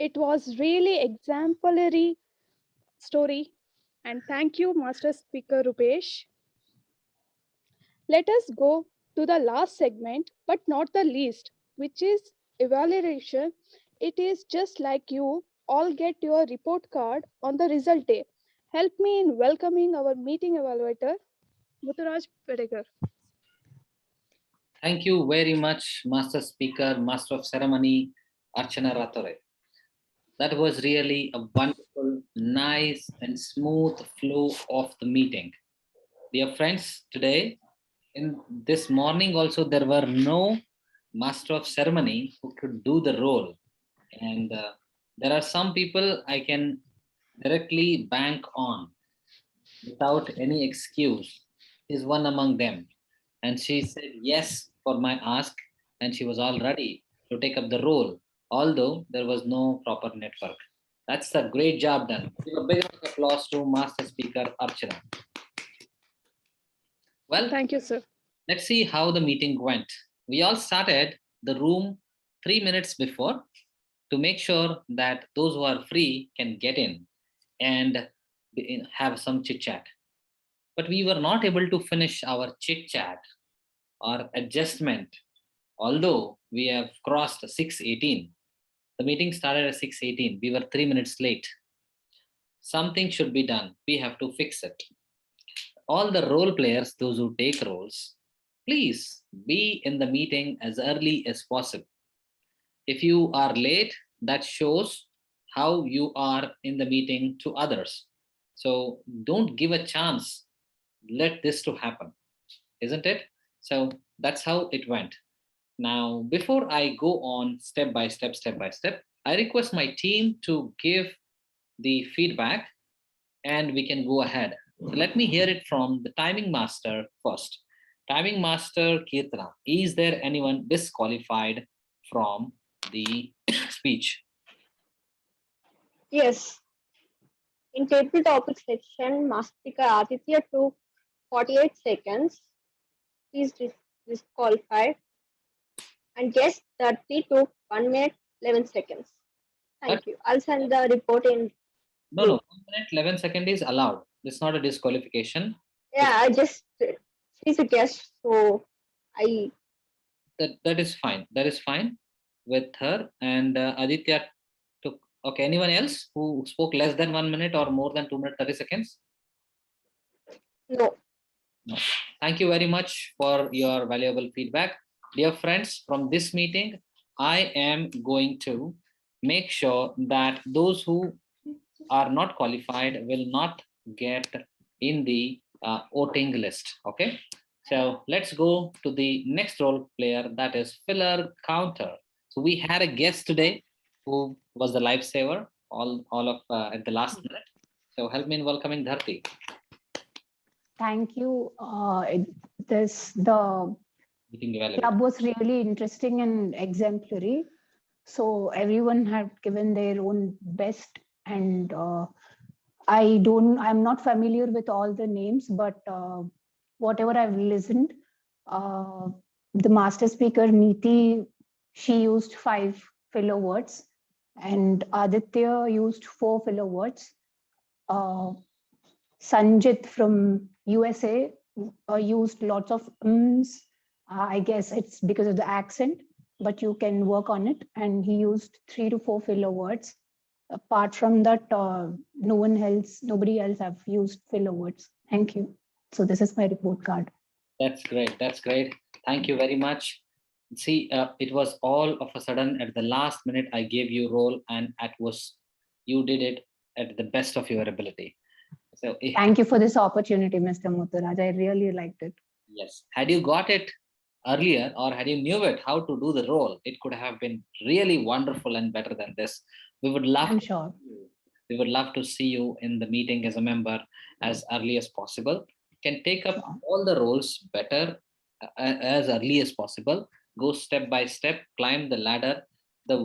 It was really exemplary story. And thank you, Master Speaker Rupesh. Let us go to the last segment, but not the least, which is evaluation. It is just like you all get your report card on the result day. Help me in welcoming our meeting evaluator, Muturaj Pedegar. Thank you very much, Master Speaker, Master of Ceremony, Archana Rathore. That was really a wonderful, nice, and smooth flow of the meeting. Dear friends, today, in this morning also, there were no Master of Ceremony who could do the role. And there are some people I can directly bank on without any excuse. Is one among them. And she said yes for my ask, and she was all ready to take up the role, although there was no proper network. That's a great job done. Give a big round of applause to Master Speaker Archana. Well, Thank you, sir. let's see how the meeting went. We all started the room 3 minutes before to make sure that those who are free can get in and have some chit chat. But we were not able to finish our chit chat or adjustment, although we have crossed 6:18. The meeting started at 6:18. We were 3 minutes late. Something should be done. We have to fix it. All the role players, those who take roles, please be in the meeting as early as possible. If you are late, that shows how you are in the meeting to others. So don't give a chance. Let this to happen, isn't it? So that's how it went. Now, before I go on step by step, I request my team to give the feedback and we can go ahead. So let me hear it from the timing master first. Timing master Kirtana, is there anyone disqualified from the speech? Yes, in table topic section, Master Speaker Aditya took 48 seconds. He is disqualified. And guest 30 took 1 minute 11 seconds. Thank you. I'll send the report in. No, 1 minute 11 seconds is allowed. It's not a disqualification. Yeah, I just, she's a guest, so that is fine. That is fine with her. And Aditya took. Okay, anyone else who spoke less than 1 minute or more than 2 minutes 30 seconds? No. No. Thank you very much for your valuable feedback. Dear friends, from this meeting, I am going to make sure that those who are not qualified will not get in the voting list. Okay, so let's go to the next role player, that is filler counter. So we had a guest today who was the lifesaver all of at the last minute. So help me in welcoming Dharti. Thank you. The club was really interesting and exemplary. So everyone had given their own best, and I'm not familiar with all the names, but whatever I've listened, the master speaker Neeti, she used 5 filler words, and Aditya used 4 filler words. Sanjit from USA used lots of ums. I guess it's because of the accent, but you can work on it. And he used 3 to 4 filler words. Apart from that, nobody else have used filler words. Thank you. So this is my report card. That's great. That's great. Thank you very much. See, it was all of a sudden at the last minute I gave you role, and you did it at the best of your ability. So thank you for this opportunity, Mr. Muturaj. I really liked it. Yes. Had you got it earlier, or had you knew it how to do the role, it could have been really wonderful and better than this. We would love. I'm sure. We would love to see you in the meeting as a member as early as possible. You can take up all the roles better as early as possible. Go step by step, climb the ladder.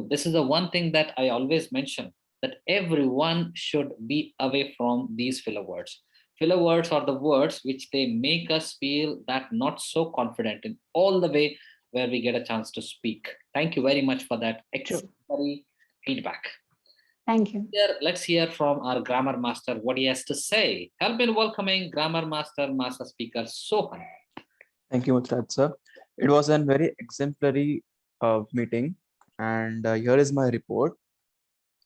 This is the one thing that I always mention, that everyone should be away from these filler words. Filler words are the words which they make us feel that not so confident in all the way where we get a chance to speak. Thank you very much for that exemplary feedback. Thank you. Let's hear from our grammar master what he has to say. Help in welcoming grammar master, master speaker Sohan. Thank you, Mutraj sir. It was a very exemplary meeting, and here is my report.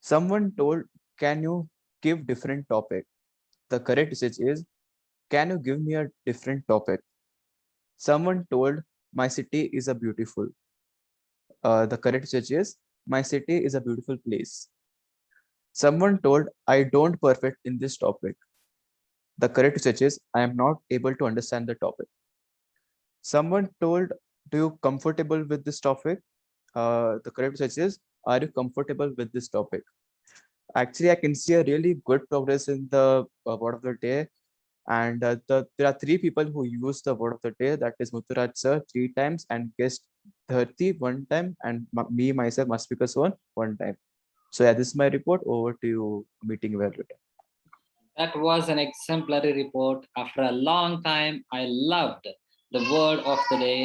Someone told, "Can you give different topic?" The correct message is, "Can you give me a different topic?" Someone told, "My city is a beautiful." The correct message is, "My city is a beautiful place." Someone told, "I don't perfect in this topic." The correct message is, "I am not able to understand the topic." Someone told, "Do you comfortable with this topic?" The correct message is, "Are you comfortable with this topic?" Actually, I can see a really good progress in the word of the day. And there are three people who use the word of the day. That is Mutturaj sir 3 times and guest Dharti 1 time and me myself must speak one time. So yeah, this is my report. Over to you, meeting evaluator. That was an exemplary report. After a long time, I loved the word of the day.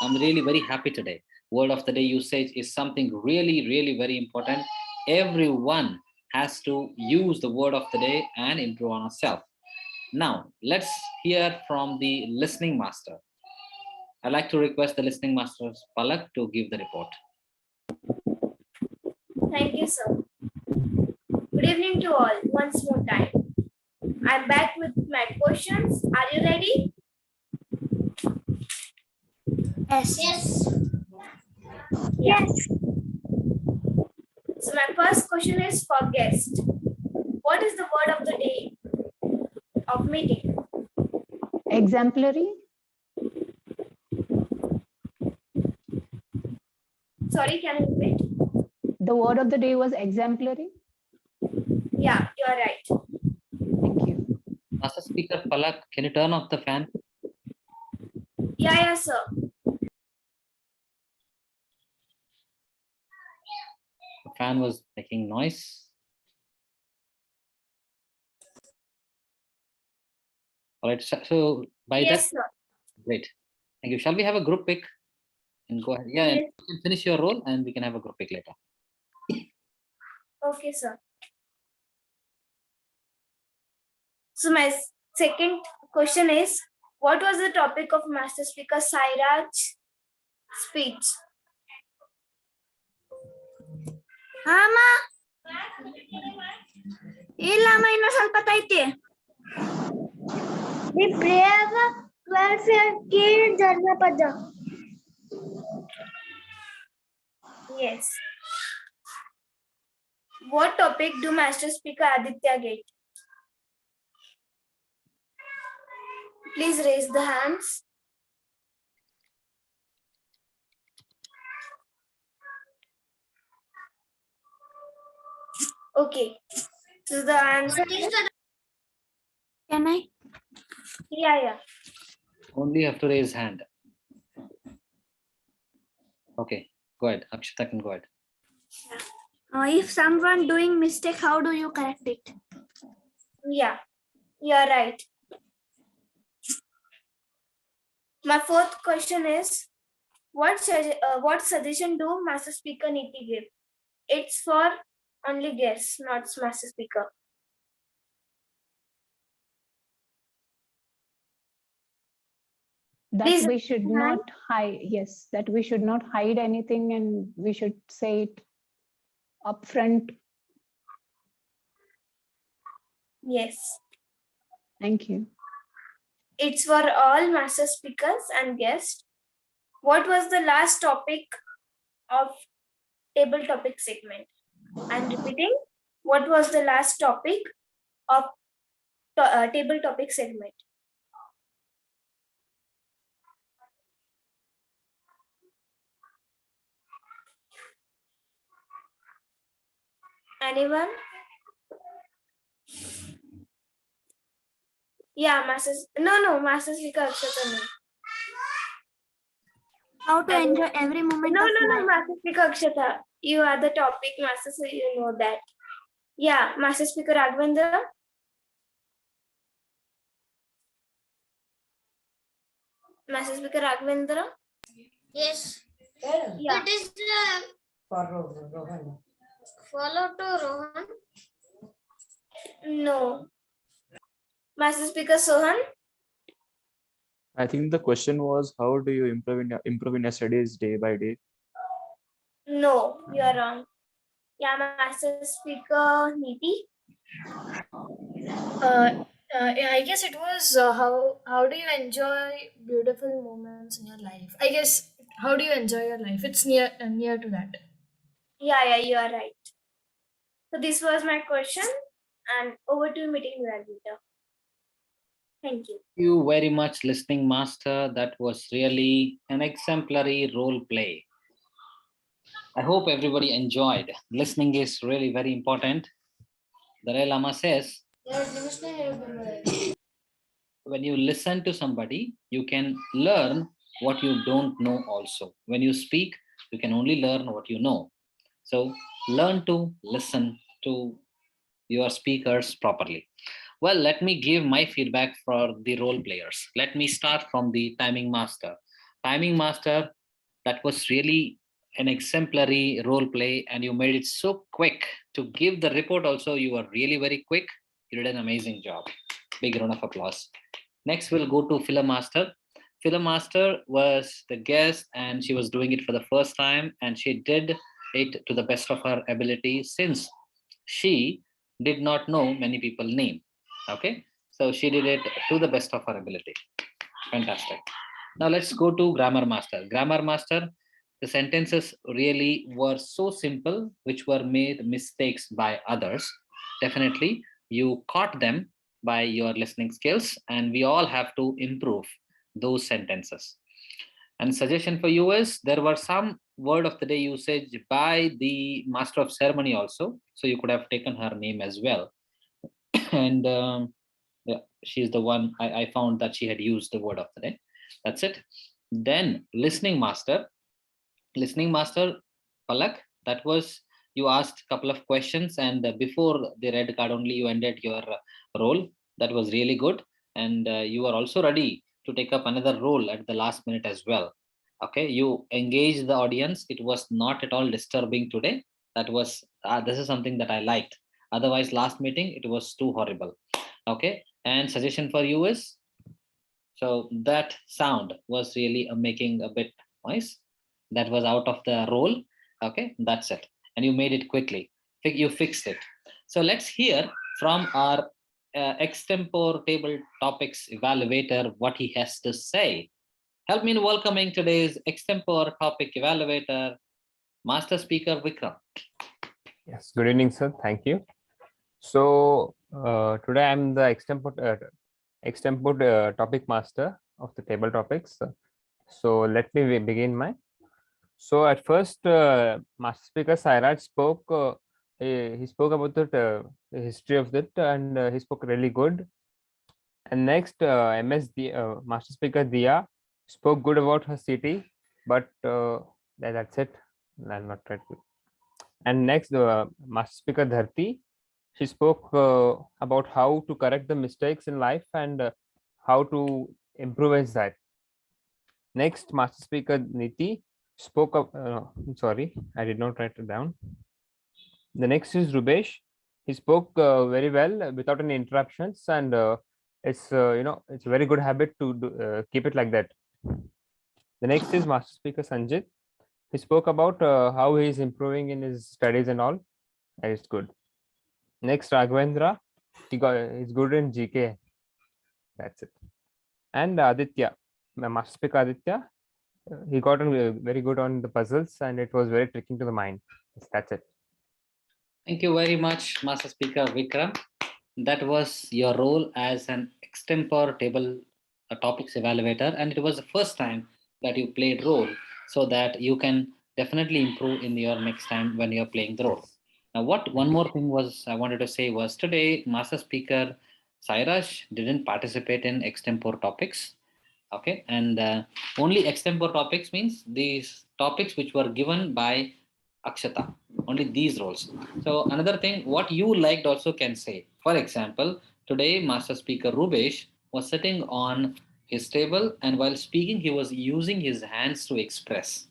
I'm really very happy today. Word of the day usage is something really, really very important. Everyone has to use the word of the day and improve on ourselves. Now, let's hear from the listening master. I'd like to request the listening master, Palak, to give the report. Thank you, sir. Good evening to all once more time. I'm back with my questions. Are you ready? Yes. Yes. So my first question is for guest. What is the word of the day of meeting? Exemplary. Sorry, can you repeat? The word of the day was exemplary. Yeah, you are right. Thank you. Master Speaker Palak, can you turn off the fan? Yeah, sir. The fan was making noise. All right, so by Yes, that, sir. great. Thank you. Shall we have a group pick? And go ahead. Yeah, and Yes. you can finish your role and we can have a group pick later. Okay, sir. So my second question is, what was the topic of Master Speaker Sairaj's speech? ಅಮ್ಮ ಇಲ್ಲಮ್ಮ ಇನ್ನು ಸ್ವಲ್ಪ ತೈತಿ The brave welfare king Janmapada. Yes. What topic do Master Speaker Aditya get? Please raise the hands. Okay. So the answer is... Can I? Yeah. Only have to raise hand. Okay, go ahead. Akshita can go ahead. If someone doing mistake, how do you correct it? Yeah, you're right. My fourth question is, what suggestion do Master Speaker need to give? It's for only guests, not Master Speaker. That Please we should hand. not hide. Yes, that we should not hide anything and we should say it upfront. Yes. Thank you. It's for all Master Speakers and guests. What was the last topic of table topic segment? I'm repeating. What was the last topic of table topic segment? Anyone? Yeah, Master Speaker Akshata. How to enjoy every moment of life. No, Master Speaker Akshata. You are the topic master, so you know that. Yeah, Master Speaker Raghavendra. Master Speaker Raghavendra. Yes. Yeah. It is follow to Rohan? No. Master Speaker Sohan? I think the question was, how do you improve in your studies day by day? No, you are wrong. Yeah, Master Speaker Niti? Yeah, I guess it was how do you enjoy beautiful moments in your life? I guess how do you enjoy your life? It's near to that. Yeah, you are right. So this was my question, and over to meeting evaluator. Thank you. Thank you very much, listening master. That was really an exemplary role play. I hope everybody enjoyed. Listening is really very important. Dalai Lama says, when you listen to somebody, you can learn what you don't know also. When you speak, you can only learn what you know. So learn to listen to your speakers properly. Well, let me give my feedback for the role players. Let me start from the timing master. Timing master, that was really an exemplary role play, and you made it so quick. To give the report also, you were really very quick. You did an amazing job. Big round of applause. Next, we'll go to Filler Master. Filler Master was the guest, and she was doing it for the first time, and she did it to the best of her ability, since she did not know many people name. Okay, so she did it to the best of her ability. Fantastic. Now let's go to Grammar Master. Grammar Master, the sentences really were so simple, which were made mistakes by others. Definitely, you caught them by your listening skills, and we all have to improve those sentences. And suggestion for you is, there were some word of the day usage by the master of ceremony also, so you could have taken her name as well. And yeah, she's the one I found that she had used the word of the day. That's it. Then listening master, Palak, that was, you asked a couple of questions, and before the red card only you ended your role. That was really good, and you are also ready to take up another role at the last minute as well. Okay, you engaged the audience. It was not at all disturbing today. That was this is something that I liked. Otherwise, last meeting it was too horrible. Okay, and suggestion for you is, so that sound was really making a bit noise. That was out of the role. Okay, that's it. And you made it quickly. You fixed it. So let's hear from our extempore table topics evaluator what he has to say. Help me in welcoming today's extempore topic evaluator, Master Speaker Vikram. Yes, good evening, sir. Thank you. So today I'm the extempore topic master of the table topics. So let me begin my. So at first, Master Speaker Sairaj spoke. He spoke about the history of it, and he spoke really good. And next, Master Speaker Dia spoke good about her city, but that's it. I'll not try to. And next, Master Speaker Dharti, she spoke about how to correct the mistakes in life and how to improvise that. Next, Master Speaker Niti spoke of, sorry, I did not write it down. The next is Rubesh. He spoke very well without any interruptions, and it's it's a very good habit to keep it like that. The next is Master Speaker Sanjit. He spoke about how he is improving in his studies and all. That is good. Next, Raghavendra. He's good in GK. That's it. And Aditya, Master Speaker Aditya. He got on very good on the puzzles, and it was very tricking to the mind. Yes, that's it. Thank you very much, Master Speaker Vikram. That was your role as an extempore table topics evaluator, and it was the first time that you played role, so that you can definitely improve in your next time when you're playing the role. Now, what one more thing was I wanted to say was, today Master Speaker Sairaj didn't participate in extempore topics. Okay, and only extempore topics means these topics which were given by Akshata, only these roles. So another thing, what you liked also can say. For example, today Master Speaker Rubesh was sitting on his table, and while speaking, he was using his hands to express.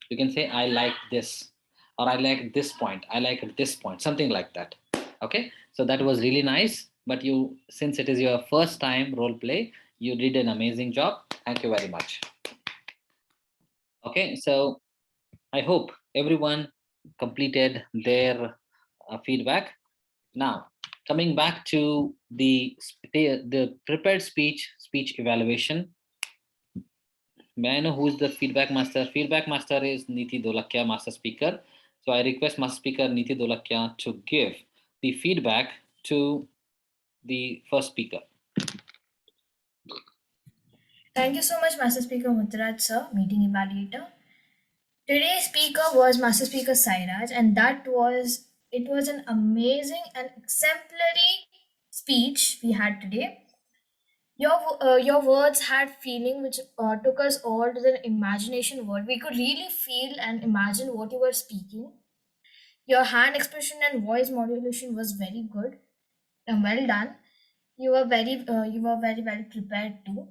You can say, I like this. or I like this point, I like this point, something like that. Okay, so that was really nice. But you, since it is your first time role play, you did an amazing job. Thank you very much. Okay, so I hope everyone completed their feedback. Now, coming back to the prepared speech evaluation. May I know who is the feedback master? Feedback master is Niti Dolakia, master speaker. So I request master speaker Niti Dolakia to give the feedback to the first speaker. Thank you so much, Master Speaker Muttaraj sir, meeting evaluator. Today's speaker was Master Speaker Sairaj, and it was an amazing and exemplary speech we had today. Your words had feeling which took us all to the imagination world. We could really feel and imagine what you were speaking. Your hand expression and voice modulation was very good and well done. You were very well prepared too.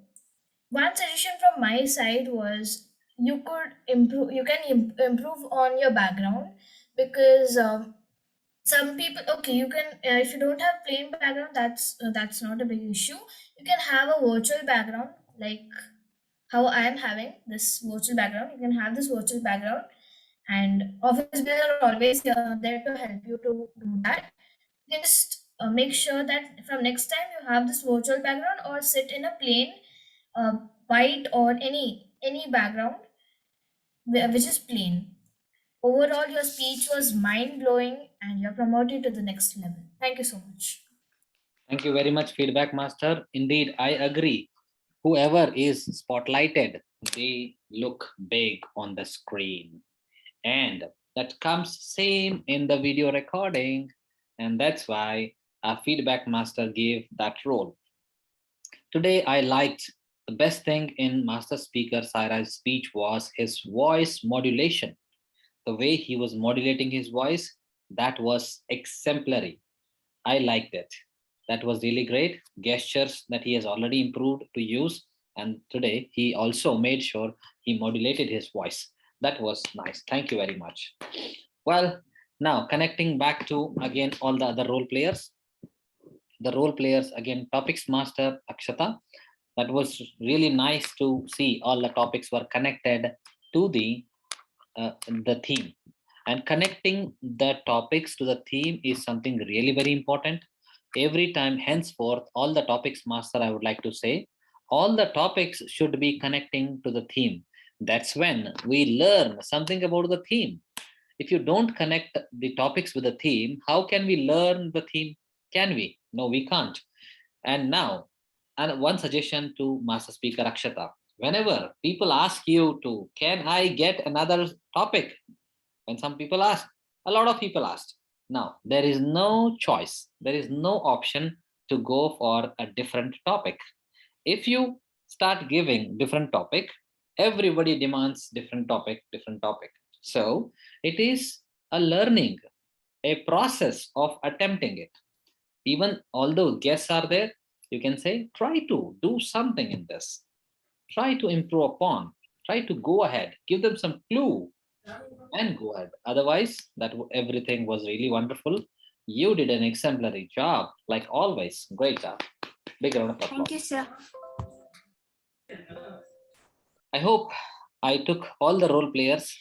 One suggestion from my side was you could improve. You can improve on your background because some people. Okay, you can if you don't have plain background, that's not a big issue. You can have a virtual background like how I am having this virtual background. You can have this virtual background, and office bears are always there to help you to do that. You can just make sure that from next time you have this virtual background or sit in a plain uh, white or any background which is plain. Overall, your speech was mind blowing and you're promoted to the next level. Thank you so much. Thank you very much, feedback master. Indeed, I agree. Whoever is spotlighted, they look big on the screen. And that comes same in the video recording. And that's why our feedback master gave that role. Today, I liked the best thing in Master Speaker Sairaj's speech was his voice modulation. The way he was modulating his voice, that was exemplary. I liked it. That was really great. Gestures that he has already improved to use. And today he also made sure he modulated his voice. That was nice. Thank you very much. Well, now connecting back to again all the other role players. The role players again, topics master Akshata. That was really nice to see all the topics were connected to the theme. And connecting the topics to the theme is something really very important. Every time henceforth, all the topics master, I would like to say, all the topics should be connecting to the theme. That's when we learn something about the theme. If you don't connect the topics with the theme, how can we learn the theme? Can we? No, we can't. And now, and one suggestion to Master Speaker Akshata, whenever people ask you to, can I get another topic? When some people ask, a lot of people asked. Now, there is no choice. There is no option to go for a different topic. If you start giving different topic, everybody demands different topic, different topic. So it is a learning, a process of attempting it. Even although guests are there, you can say, try to do something in this. Try to improve upon, try to go ahead, give them some clue and go ahead. Otherwise, that everything was really wonderful. You did an exemplary job, like always. Great job. Big round of applause. Thank you, sir. I hope I took all the role players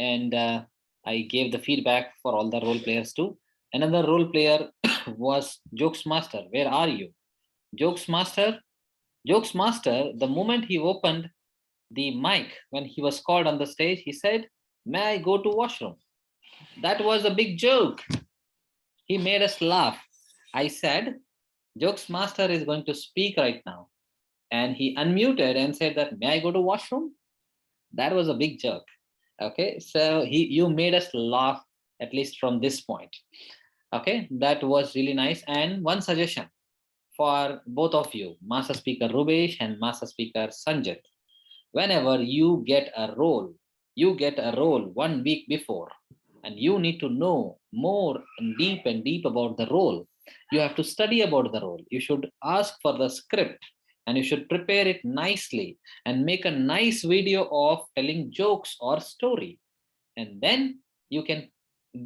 and I gave the feedback for all the role players too. Another role player was Jokes Master. Where are you? Jokes Master. Jokes Master, the moment he opened the mic, when he was called on the stage, he said, may I go to washroom? That was a big joke. He made us laugh. I said, Jokes Master is going to speak right now. And he unmuted and said that, may I go to washroom? That was a big joke. Okay, so you made us laugh, at least from this point. Okay, that was really nice. And one suggestion for both of you, Master Speaker Rubesh and Master Speaker Sanjit. Whenever you get a role 1 week before, and you need to know more and deep about the role. You have to study about the role. You should ask for the script and you should prepare it nicely and make a nice video of telling jokes or story. And then you can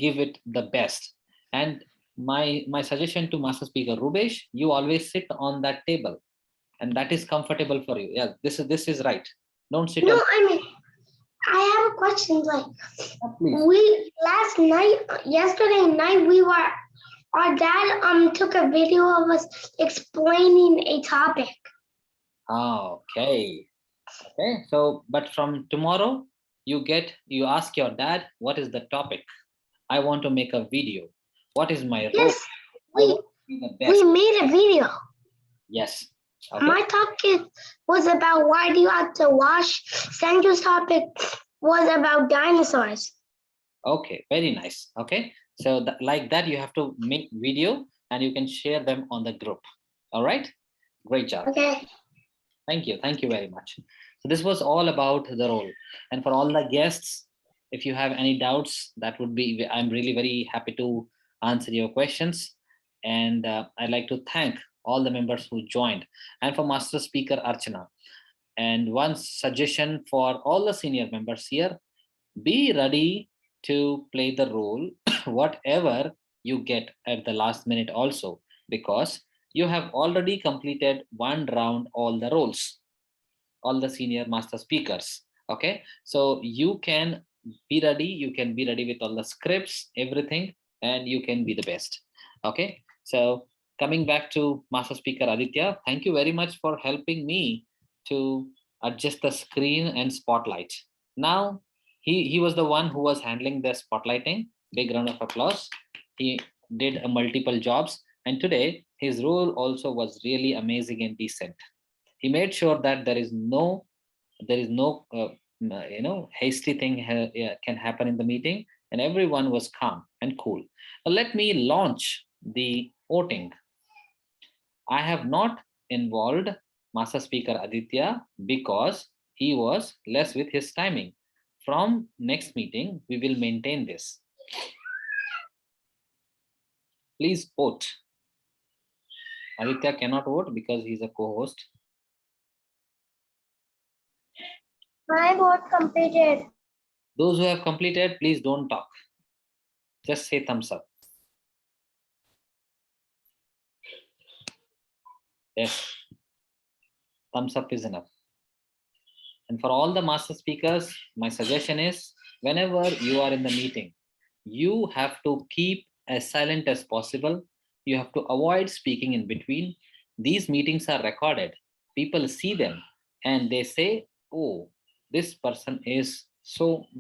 give it the best. And my suggestion to Master Speaker Rubesh, you always sit on that table, and that is comfortable for you. Yeah, this is right. Don't sit No, on. I mean, I have a question. Like, Please. we last night, yesterday night, our dad took a video of us explaining a topic. Okay. Okay. So, but from tomorrow, you ask your dad, what is the topic? I want to make a video. What is my role? Yes, I want to be the best. we made a video. Yes. Okay. My topic was about why do you have to wash. Sandra's topic was about dinosaurs. Okay, very nice. Okay, so like that, you have to make video and you can share them on the group. All right, great job. Okay. Thank you very much. So this was all about the role. And for all the guests, if you have any doubts, that would be, I'm really very happy to answer your questions. And I'd like to thank all the members who joined, and for Master Speaker Archana. And one suggestion for all the senior members here, be ready to play the role, whatever you get at the last minute also, because you have already completed one round, all the roles, all the senior master speakers. Okay, so you can be ready, with all the scripts, everything, and you can be the best. Okay, so coming back to Master Speaker Aditya, thank you very much for helping me to adjust the screen and spotlight. Now, he was the one who was handling the spotlighting. Big round of applause. He did multiple jobs, and today his role also was really amazing and decent. He made sure that there is no hasty thing can happen in the meeting, and everyone was calm and cool. Now let me launch the voting. I have not involved Master Speaker Aditya because he was less with his timing. From next meeting, we will maintain this. Please vote. Aditya cannot vote because he's a co-host. My vote completed. Those who have completed, please don't talk. Just say thumbs up. Yes. Thumbs up is enough. And for all the master speakers, my suggestion is, whenever you are in the meeting, you have to keep as silent as possible. You have to avoid speaking in between. These meetings are recorded. People see them and they say, oh, this person is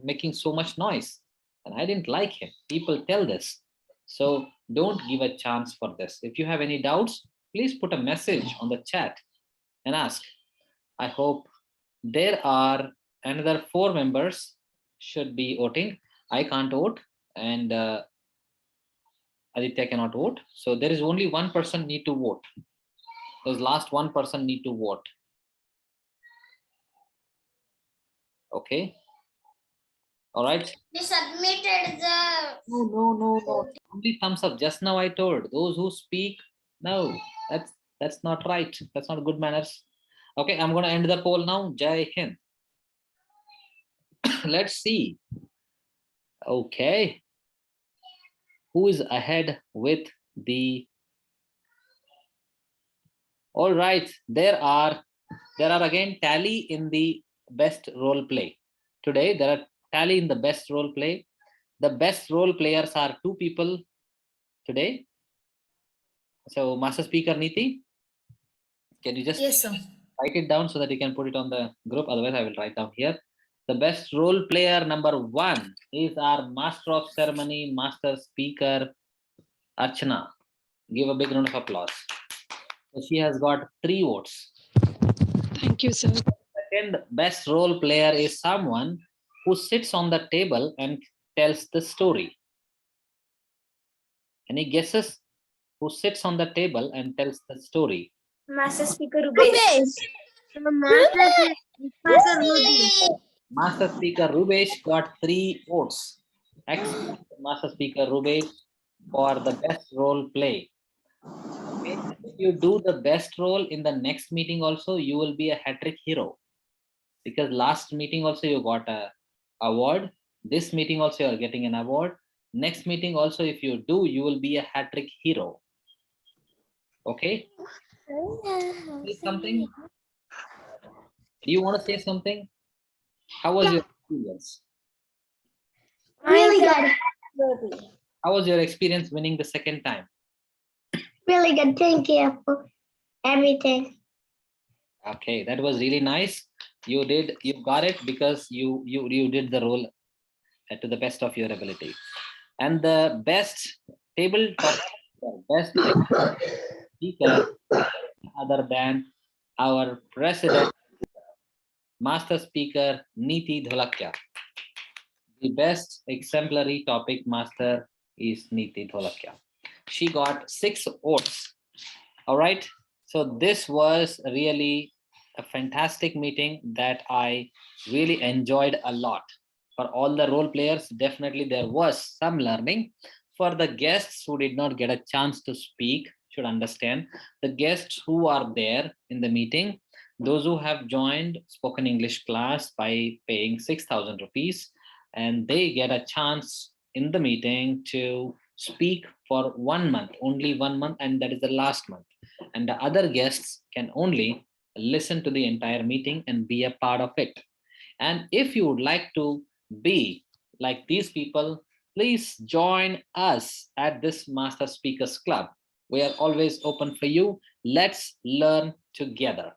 making so much noise and I didn't like him. People tell this. So don't give a chance for this. If you have any doubts, please put a message on the chat and ask. I hope there are another 4 members should be voting. I can't vote and Aditya cannot vote. So there is only one person need to vote. There's last one person need to vote. Okay. All right. We submitted the. No. Only thumbs up. Just now I told those who speak. No, that's not right. That's not good manners. Okay, I'm going to end the poll now. Jai Hind. Let's see. Okay. Who is ahead with the... All right. There are again tally in the best role play. Today, there are tally in the best role play. The best role players are 2 people today. So, Master Speaker Niti, can you just... Yes, sir. Write it down so that you can put it on the group. Otherwise, I will write down here. The best role player number 1 is our Master of Ceremony, Master Speaker Archana. Give a big round of applause. So she has got 3 votes. Thank you, sir. Second best role player is someone who sits on the table and tells the story. Any guesses? Who sits on the table and tells the story? Master Speaker Rubesh. Master Speaker Rubesh got 3 votes. Excellent, Master Speaker Rubesh, for the best role play. Okay. If you do the best role in the next meeting also, you will be a hat-trick hero. Because last meeting also you got a award. This meeting also you are getting an award. Next meeting also, if you do, you will be a hat-trick hero. Okay? Say something? Do you want to say something? How was your experience? Really good. How was your experience winning the second time? Really good. Thank you for everything. Okay, that was really nice. You got it because you did the role to the best of your ability. And the best tabletop, best speaker other than our president, master speaker Neeti Dholakya. The best exemplary topic master is Neeti Dholakya. She got 6 votes. All right. So this was really a fantastic meeting that I really enjoyed a lot. For all the role players, definitely there was some learning. For the guests who did not get a chance to speak, should understand, the guests who are there in the meeting, those who have joined spoken English class by paying 6,000 rupees, and they get a chance in the meeting to speak for 1 month, only 1 month, and that is the last month. And the other guests can only listen to the entire meeting and be a part of it. And if you would like to be like these people, please join us at this Master Speakers Club. We are always open for you. Let's learn together.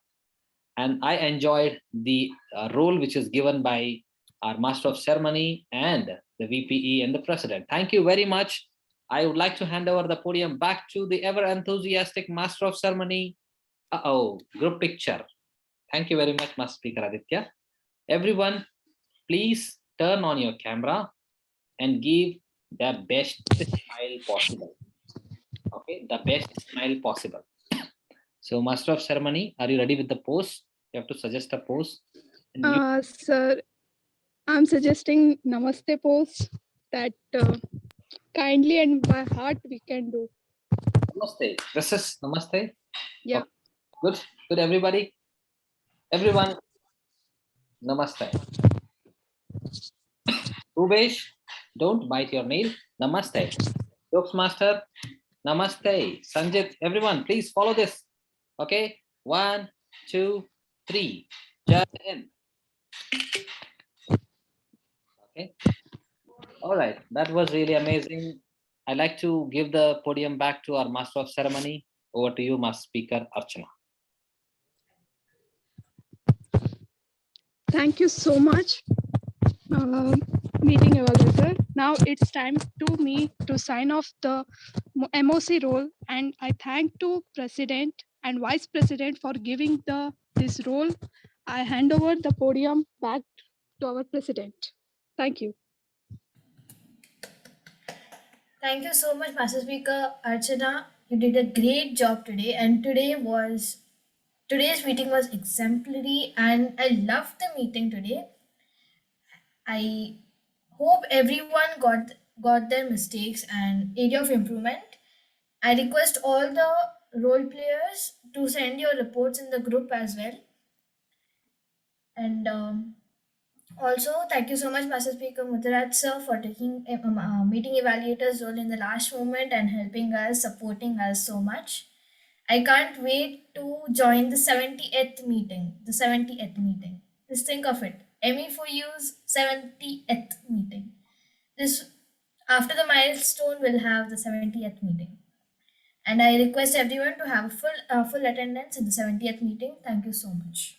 And I enjoyed the role which is given by our Master of Ceremony and the VPE and the President. Thank you very much. I would like to hand over the podium back to the ever enthusiastic Master of Ceremony. Group picture. Thank you very much, Master Speaker Aditya. Everyone, please turn on your camera and give the best smile possible. Okay, the best smile possible. So, Master of Ceremony, are you ready with the pose? You have to suggest a pose. Sir, I'm suggesting Namaste pose that kindly and by heart we can do. Namaste. This is Namaste. Yeah. Okay. Good. Good, everybody. Everyone, Namaste. Rubesh, don't bite your nail. Namaste. Jokes Master, Namaste. Sanjit, everyone, please follow this. Okay. 1, 2, 3. Jai Hind. Okay. All right. That was really amazing. I'd like to give the podium back to our Master of Ceremony. Over to you, Master Speaker Archana. Thank you so much, meeting evaluator. Now it's time to me to sign off the MOC role, and I thank to President and Vice President for giving this role. I hand over the podium back to our President. Thank you. Thank you so much, Master Speaker Archana. You did a great job today, and today's meeting was exemplary, and I loved the meeting today. I hope everyone got their mistakes and area of improvement. I request all the role players to send your reports in the group as well. And also, thank you so much, Master Speaker Mutaraj sir, for taking meeting evaluators role in the last moment and helping us, supporting us so much. I can't wait to join the 70th meeting. The 70th meeting. Just think of it. ME for You's 70th meeting. This after the milestone, we'll have the 70th meeting. And I request everyone to have a full attendance in the 70th meeting. Thank you so much.